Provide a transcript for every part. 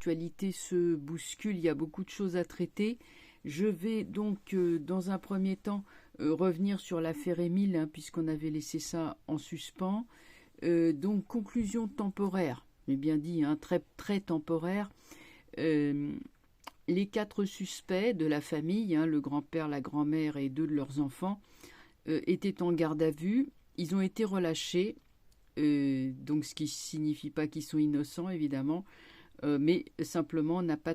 l'actualité se bouscule, il y a beaucoup de choses à traiter. Je vais donc, dans un premier temps, revenir sur l'affaire Émile, hein, puisqu'on avait laissé ça en suspens. Donc, conclusion temporaire, j'ai bien dit, hein, très, très temporaire. Les 4 suspects de la famille, hein, le grand-père, la grand-mère et 2 de leurs enfants, étaient en garde à vue. Ils ont été relâchés, donc ce qui ne signifie pas qu'ils sont innocents, évidemment, mais simplement on n'a pas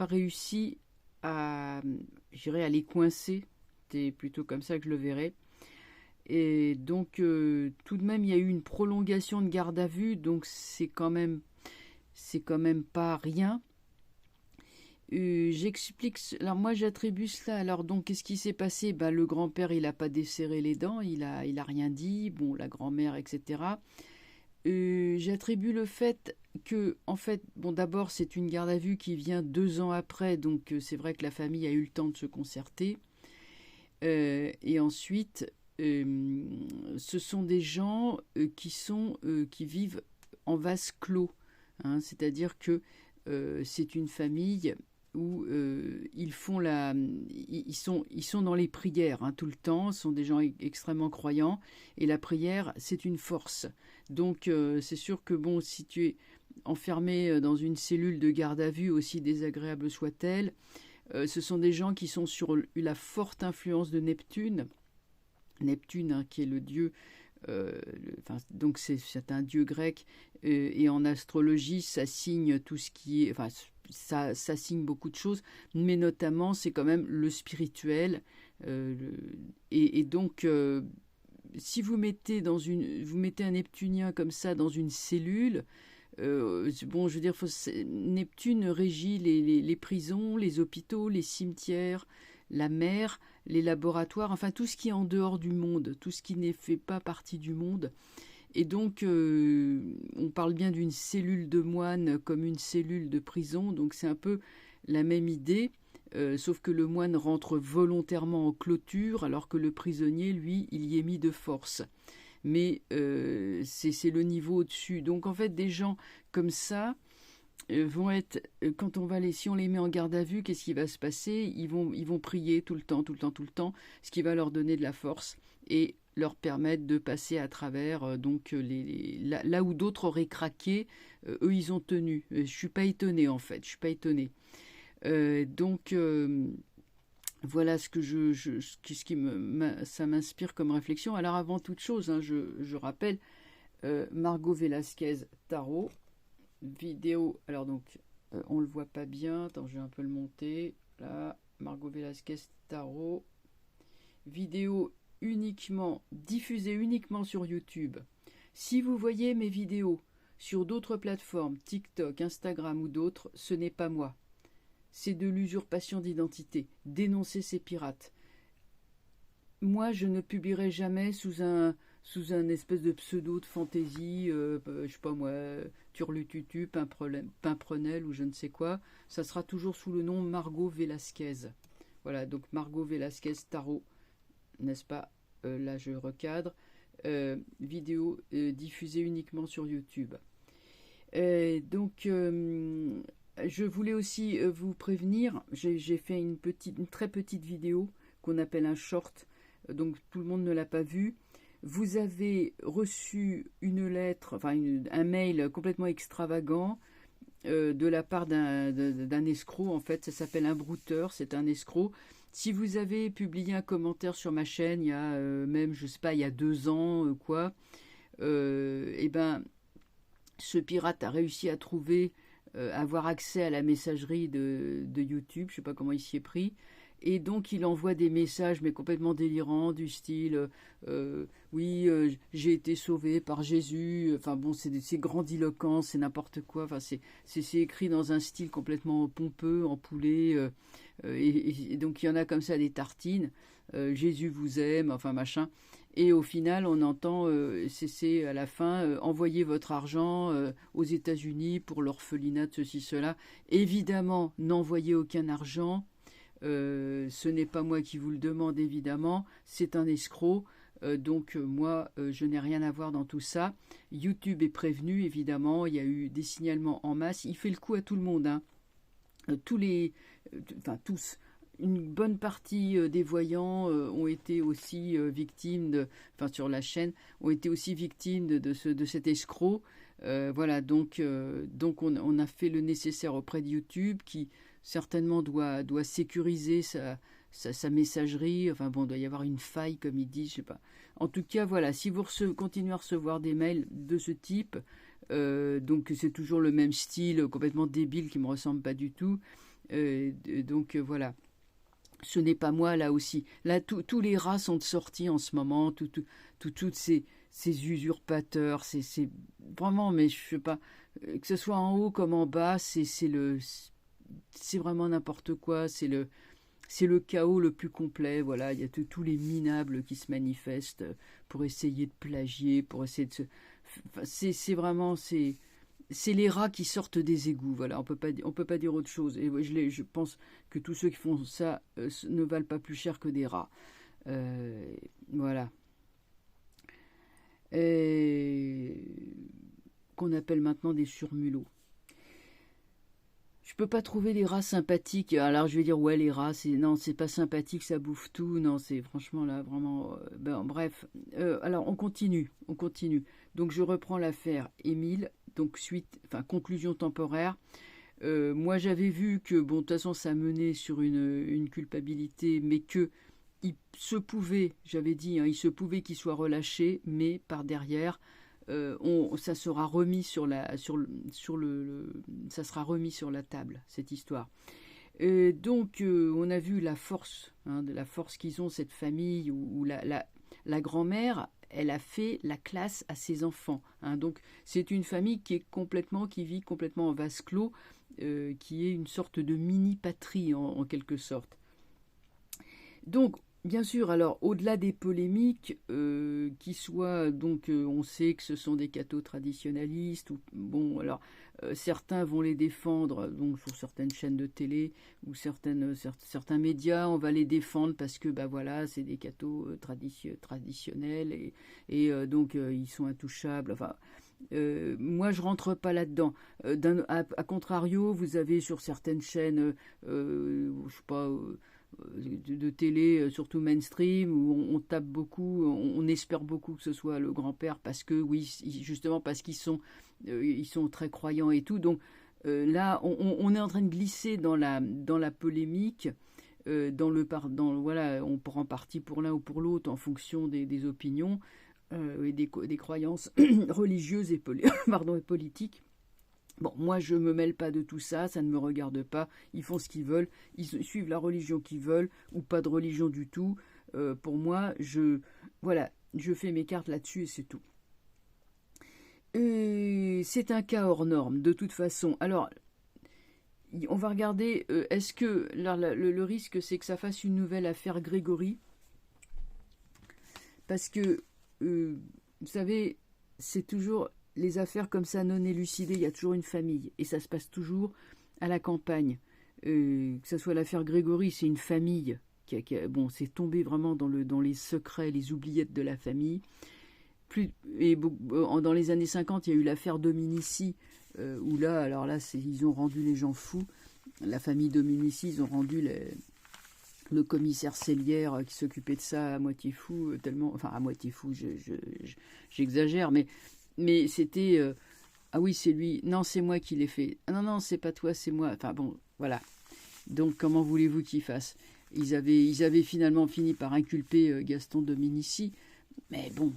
réussi à les coincer. C'est plutôt comme ça que je le verrais. Et donc, tout de même, il y a eu une prolongation de garde à vue, donc c'est quand même pas rien. J'explique. Alors moi, j'attribue cela. Alors donc, qu'est-ce qui s'est passé? Le grand-père, il n'a pas desserré les dents, il a rien dit. Bon, la grand-mère, etc. J'attribue le fait que, en fait, bon, d'abord, c'est une garde à vue qui vient 2 ans après, donc c'est vrai que la famille a eu le temps de se concerter. Et ensuite, ce sont des gens qui vivent en vase clos, hein, c'est-à-dire que c'est une famille où ils sont dans les prières, hein, tout le temps. Ce sont des gens extrêmement croyants et la prière, c'est une force. Donc c'est sûr que bon, si tu es enfermé dans une cellule de garde à vue, aussi désagréable soit-elle, ce sont des gens qui sont sur la forte influence de Neptune. Neptune, hein, qui est le dieu, donc c'est un dieu grec, et en astrologie, ça signe tout ce qui est, ça signe beaucoup de choses, mais notamment c'est quand même le spirituel, et donc si vous mettez un Neptunien comme ça dans une cellule, bon, je veux dire, Neptune régit les prisons, les hôpitaux, les cimetières, la mer, les laboratoires, enfin tout ce qui est en dehors du monde, tout ce qui ne fait pas partie du monde. Et donc, on parle bien d'une cellule de moine comme une cellule de prison, donc c'est un peu la même idée, sauf que le moine rentre volontairement en clôture, alors que le prisonnier, lui, il y est mis de force. Mais c'est le niveau au-dessus. Donc en fait, des gens comme ça vont être, si on les met en garde à vue, qu'est-ce qui va se passer? Ils vont prier tout le temps, ce qui va leur donner de la force et leur permettre de passer à travers là où d'autres auraient craqué, eux ils ont tenu. Je suis pas étonnée en fait, je suis pas étonnée. Voilà ce que ça m'inspire comme réflexion. Alors avant toute chose, hein, je rappelle Margot Velasquez Tarot, vidéo. Alors donc on le voit pas bien. Attends, je vais un peu le monter. Là, Margot Velasquez Tarot, vidéo diffusée uniquement sur YouTube. Si vous voyez mes vidéos sur d'autres plateformes, TikTok, Instagram ou d'autres, ce n'est pas moi. C'est de l'usurpation d'identité. Dénoncez ces pirates. Moi, je ne publierai jamais sous un espèce de pseudo de fantaisie, je sais pas moi, Turlututu, Pimprenel ou je ne sais quoi. Ça sera toujours sous le nom Margot Velasquez. Voilà, donc Margot Velasquez Tarot, n'est-ce pas? Là, je recadre. Vidéo diffusée uniquement sur YouTube. Je voulais aussi vous prévenir, j'ai fait une très petite vidéo qu'on appelle un short, donc tout le monde ne l'a pas vu. Vous avez reçu une lettre, un mail complètement extravagant de la part d'un escroc. En fait, ça s'appelle un brouteur, c'est un escroc. Si vous avez publié un commentaire sur ma chaîne il y a même, je sais pas, il y a 2 ans, et ben, ce pirate a réussi à avoir accès à la messagerie de YouTube, je sais pas comment il s'y est pris, et donc il envoie des messages mais complètement délirants du style oui, j'ai été sauvé par Jésus, enfin bon, c'est grandiloquent, c'est n'importe quoi, c'est écrit dans un style complètement pompeux, empoulé, et donc il y en a comme ça des tartines, Jésus vous aime, enfin machin. Et au final, on entend, c'est à la fin, envoyez votre argent aux États-Unis pour l'orphelinat de ceci, cela. Évidemment, n'envoyez aucun argent. Ce n'est pas moi qui vous le demande, évidemment. C'est un escroc. Moi, je n'ai rien à voir dans tout ça. YouTube est prévenu, évidemment, il y a eu des signalements en masse. Il fait le coup à tout le monde, hein. Tous. Une bonne partie des voyants ont été aussi victimes sur la chaîne, ont été aussi victimes de cet escroc. Voilà, donc on a fait le nécessaire auprès de YouTube qui certainement doit sécuriser sa messagerie. Enfin bon, il doit y avoir une faille, comme ils disent, je sais pas. En tout cas, voilà, si vous continuez à recevoir des mails de ce type, donc c'est toujours le même style complètement débile qui me ressemble pas du tout. Voilà. Ce n'est pas moi là aussi. Là, tous les rats sont sortis en ce moment, toutes ces usurpateurs, c'est vraiment, mais je sais pas, que ce soit en haut comme en bas, c'est vraiment n'importe quoi, c'est le chaos le plus complet. Voilà, il y a tous les minables qui se manifestent pour essayer de plagier, pour essayer de se... C'est vraiment... C'est les rats qui sortent des égouts, voilà, on peut pas dire autre chose. Et je pense que tous ceux qui font ça ne valent pas plus cher que des rats. Voilà. Qu'on appelle maintenant des surmulots. Je peux pas trouver les rats sympathiques. Alors je vais dire ouais, les rats, c'est pas sympathique, ça bouffe tout. Non, c'est franchement là vraiment. Bref. Alors on continue. Donc je reprends l'affaire Émile. Donc conclusion temporaire. Moi j'avais vu que de toute façon ça menait sur une culpabilité, mais que j'avais dit, hein, il se pouvait qu'il soit relâché, mais par derrière. Ça sera remis ça sera remis sur la table, cette histoire. On a vu la force, hein, de la force qu'ils ont, cette famille où la grand-mère, elle a fait la classe à ses enfants, hein. Donc c'est une famille qui vit complètement en vase clos, qui est une sorte de mini-patrie en quelque sorte. Donc bien sûr, alors au-delà des polémiques, qui soient on sait que ce sont des cathos traditionnalistes, certains vont les défendre donc sur certaines chaînes de télé ou certains médias, on va les défendre parce que voilà, c'est des cathos traditionnels et ils sont intouchables. Enfin, moi je rentre pas là-dedans. À contrario, vous avez sur certaines chaînes, je sais pas. De télé, surtout mainstream, où on tape beaucoup, on espère beaucoup que ce soit le grand-père, parce que, oui, justement parce qu'ils sont très croyants et tout. Donc là, on est en train de glisser dans la polémique, voilà, on prend parti pour l'un ou pour l'autre en fonction des opinions et des croyances religieuses et politiques. Bon, moi je me mêle pas de tout ça, ça ne me regarde pas, ils font ce qu'ils veulent, ils suivent la religion qu'ils veulent, ou pas de religion du tout. Pour moi, je fais mes cartes là-dessus et c'est tout. C'est un cas hors norme, de toute façon. Alors, on va regarder, est-ce que le risque c'est que ça fasse une nouvelle affaire Grégory? Parce que, vous savez, c'est toujours... Les affaires comme ça non élucidées, il y a toujours une famille. Et ça se passe toujours à la campagne. Que ce soit l'affaire Grégory, c'est une famille. C'est tombé vraiment dans les secrets, les oubliettes de la famille. Dans les années 50, il y a eu l'affaire Dominici, où là, ils ont rendu les gens fous. La famille Dominici, ils ont rendu le commissaire Cellière qui s'occupait de ça à moitié fou, à moitié fou, j'exagère, mais c'était ah oui, c'est lui, non, c'est moi qui l'ai fait, ah non, c'est pas toi, c'est moi. Enfin bon, voilà. Donc comment voulez-vous qu'ils fassent? Ils avaient finalement fini par inculper Gaston Dominici, mais bon,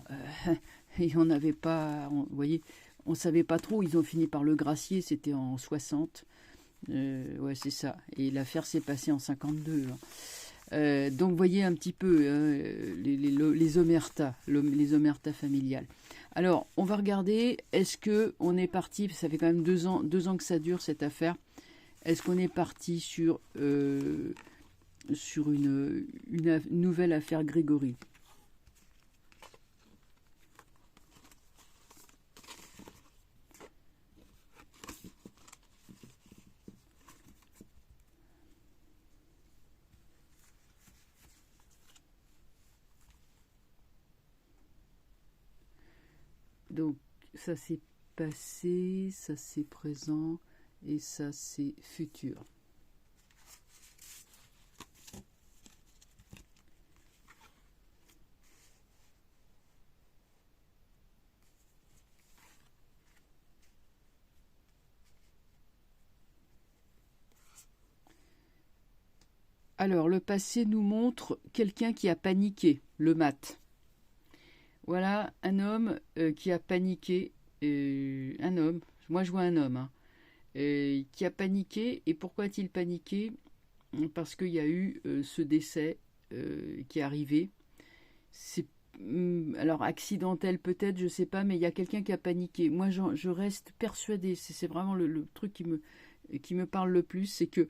il en avait pas, vous voyez, on savait pas trop. Ils ont fini par le gracier, c'était en 60. Ouais, c'est ça. Et l'affaire s'est passée en 52. Donc vous voyez un petit peu les omertas, les omertas familiales. Alors, on va regarder, est-ce qu'on est parti, ça fait quand même 2 ans que ça dure cette affaire, est-ce qu'on est parti sur une nouvelle affaire Grégory? Donc ça c'est passé, ça c'est présent et ça c'est futur. Alors, le passé nous montre quelqu'un qui a paniqué, le mat. Voilà un homme qui a paniqué, un homme, moi je vois un homme, hein, qui a paniqué. Et pourquoi a-t-il paniqué? Parce qu'il y a eu ce décès qui est arrivé. C'est alors accidentel peut-être, je sais pas, mais il y a quelqu'un qui a paniqué. Moi je reste persuadée, c'est vraiment le truc qui me parle le plus, c'est que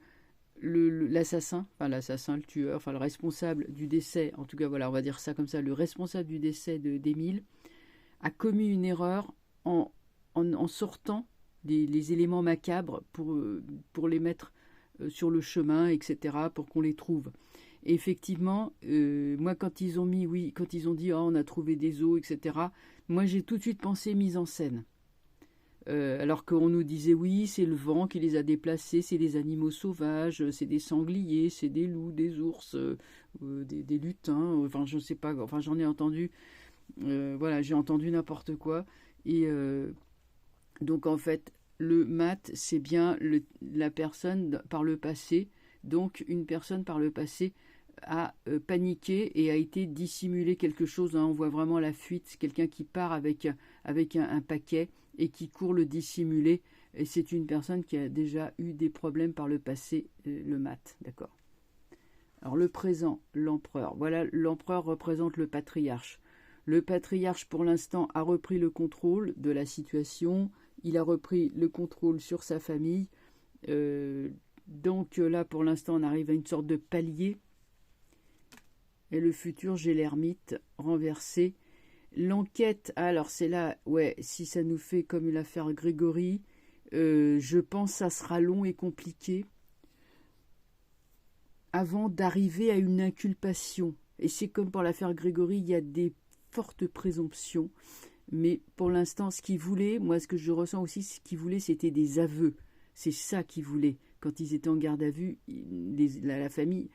l'assassin, le tueur, enfin le responsable du décès, en tout cas voilà, on va dire ça comme ça, le responsable du décès d'Émile a commis une erreur en sortant les éléments macabres pour les mettre sur le chemin, etc., pour qu'on les trouve. Et effectivement, moi quand ils ont dit oh, on a trouvé des os, etc., moi j'ai tout de suite pensé mise en scène. Alors qu'on nous disait oui, c'est le vent qui les a déplacés, c'est des animaux sauvages, c'est des sangliers, c'est des loups, des ours, des lutins, enfin je ne sais pas, enfin j'en ai entendu, voilà, j'ai entendu n'importe quoi. Et donc en fait, le mat, c'est bien la personne par le passé, donc une personne par le passé a paniqué et a été dissimulé quelque chose, hein. On voit vraiment la fuite, c'est quelqu'un qui part avec un paquet et qui court le dissimuler, et c'est une personne qui a déjà eu des problèmes par le passé, le mat, d'accord. Alors le présent, l'empereur, voilà, l'empereur représente le patriarche. Le patriarche pour l'instant a repris le contrôle de la situation, il a repris le contrôle sur sa famille, donc là pour l'instant on arrive à une sorte de palier. Et le futur, j'ai l'ermite renversé. L'enquête, alors c'est là, ouais, si ça nous fait comme l'affaire Grégory, je pense que ça sera long et compliqué avant d'arriver à une inculpation. Et c'est comme pour l'affaire Grégory, il y a des fortes présomptions. Mais pour l'instant, ce qu'il voulait, moi ce que je ressens aussi, ce qu'il voulait, c'était des aveux. C'est ça qu'il voulait. Quand ils étaient en garde à vue, la famille,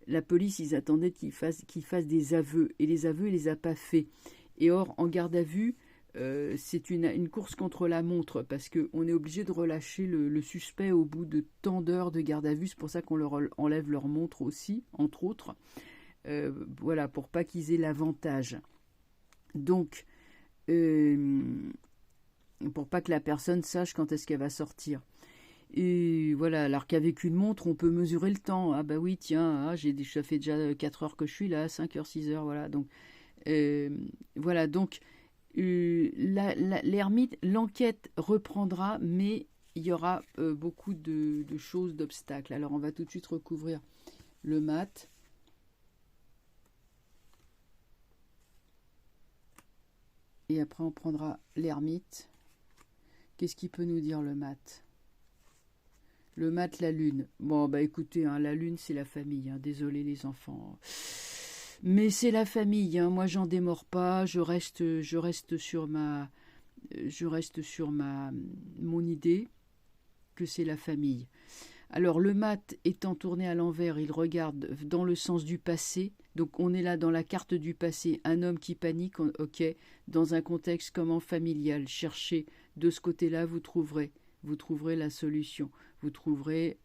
la police, ils attendaient qu'il fasse des aveux. Et les aveux, il les a pas faits. Et or, en garde à vue, c'est une course contre la montre, parce qu'on est obligé de relâcher le suspect au bout de tant d'heures de garde à vue. C'est pour ça qu'on leur enlève leur montre aussi, entre autres. Voilà, pour pas qu'ils aient l'avantage. Donc, pour pas que la personne sache quand est-ce qu'elle va sortir. Et voilà, alors qu'avec une montre, on peut mesurer le temps. Ah bah oui, tiens, ça fait déjà 4 heures que je suis là, 5 heures, 6 heures, voilà. Donc, voilà, donc l'ermite, l'enquête reprendra, mais il y aura beaucoup de choses, d'obstacles. Alors, on va tout de suite recouvrir le mat. Et après, on prendra l'ermite. Qu'est-ce qui peut nous dire le mat? Le mat, la lune. Bon, bah écoutez, hein, la lune, c'est la famille. Hein, désolé les enfants. Mais c'est la famille. Hein, moi, j'en démords pas. Je reste sur mon idée que c'est la famille. Alors, le mat étant tourné à l'envers, il regarde dans le sens du passé. Donc, on est là dans la carte du passé. Un homme qui panique, ok, dans un contexte comment familial. Cherchez de ce côté-là, vous trouverez la solution. Vous trouverez...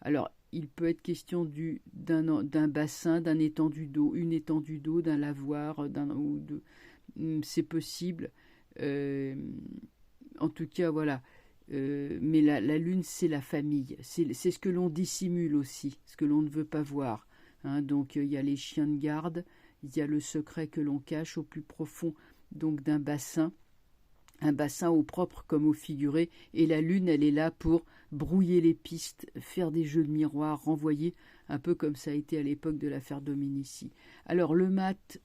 alors, il peut être question d'un bassin, d'un étendue d'eau, une étendue d'eau, d'un lavoir, c'est possible. En tout cas, voilà. Mais la lune, c'est la famille. C'est ce que l'on dissimule aussi, ce que l'on ne veut pas voir. Hein, donc, il y a les chiens de garde, il y a le secret que l'on cache au plus profond donc d'un bassin. Un bassin au propre comme au figuré, et la lune, elle est là pour brouiller les pistes, faire des jeux de miroir, renvoyer, un peu comme ça a été à l'époque de l'affaire Dominici. Alors le mat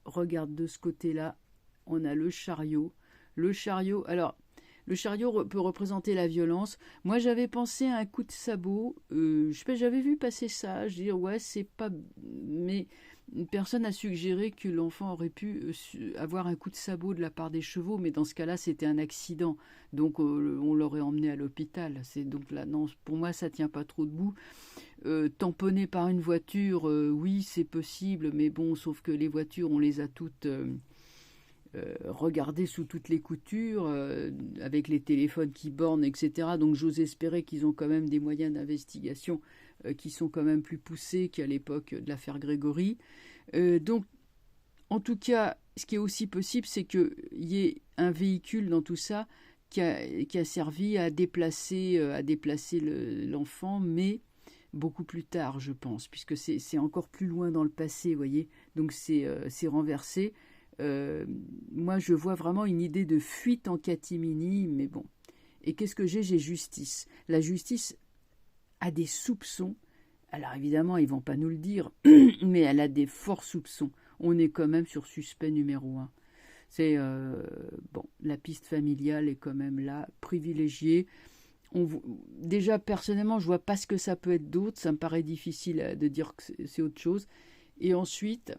regarde de ce côté-là, on a le chariot. Le chariot peut représenter la violence. Moi, j'avais pensé à un coup de sabot. J'avais vu passer ça. Je dis ouais, c'est pas, mais Une personne a suggéré que l'enfant aurait pu avoir un coup de sabot de la part des chevaux, mais dans ce cas-là, c'était un accident. Donc, on l'aurait emmené à l'hôpital. Donc là, non, pour moi, ça tient pas trop debout. Tamponné par une voiture, oui, c'est possible, mais bon, sauf que les voitures, on les a toutes regardées sous toutes les coutures, avec les téléphones qui bornent, etc. Donc, j'ose espérer qu'ils ont quand même des moyens d'investigation qui sont quand même plus poussés qu'à l'époque de l'affaire Grégory. Donc, en tout cas, ce qui est aussi possible, c'est qu'il y ait un véhicule dans tout ça qui a servi à déplacer l'enfant, mais beaucoup plus tard, je pense, puisque c'est encore plus loin dans le passé, vous voyez. Donc, c'est renversé. Moi, je vois vraiment une idée de fuite en catimini, mais bon. Et qu'est-ce que j'ai? J'ai justice. La justice a des soupçons. Alors évidemment, ils ne vont pas nous le dire, mais elle a des forts soupçons. On est quand même sur suspect numéro 1. C'est bon, la piste familiale est quand même là, privilégiée. Déjà, personnellement, je vois pas ce que ça peut être d'autre. Ça me paraît difficile de dire que c'est autre chose. Et ensuite,